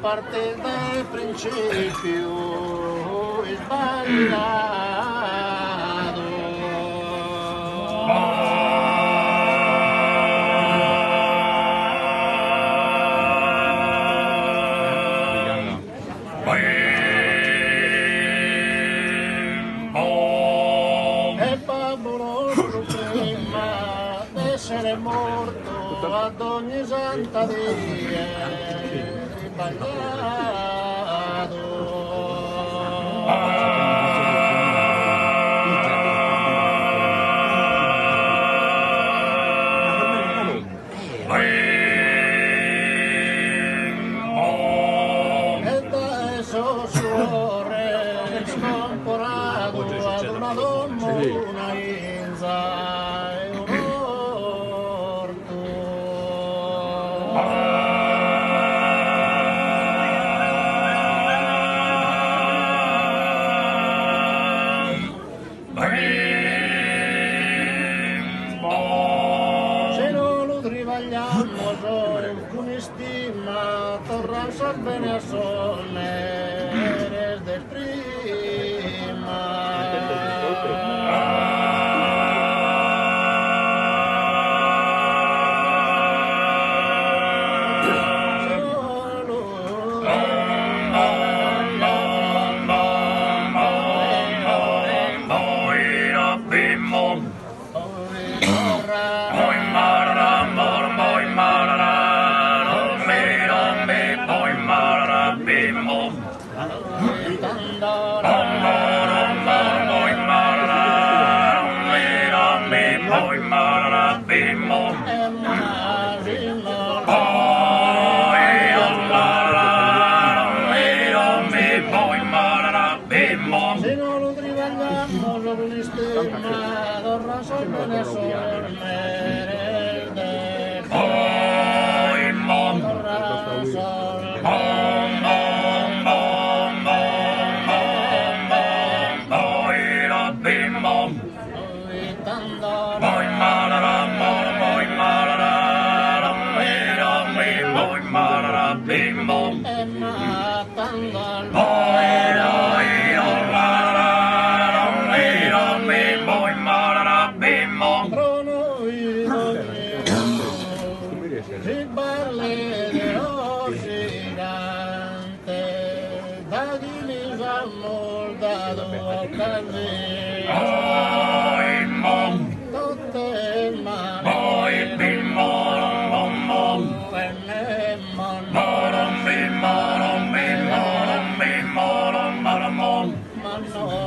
partire dal principio sbagliato. È favoloso prima d'essere morto ad ogni santa via ed adesso suore scomporato ad una donna una inza e un orto. Se non lo trivagliamo solo con stima torna sol bene a sole eres del Se non lo trivagliamo con stima torna sol bene a sole del si balle dello gigante da chi mi sa moldato al casino tutte mani ma no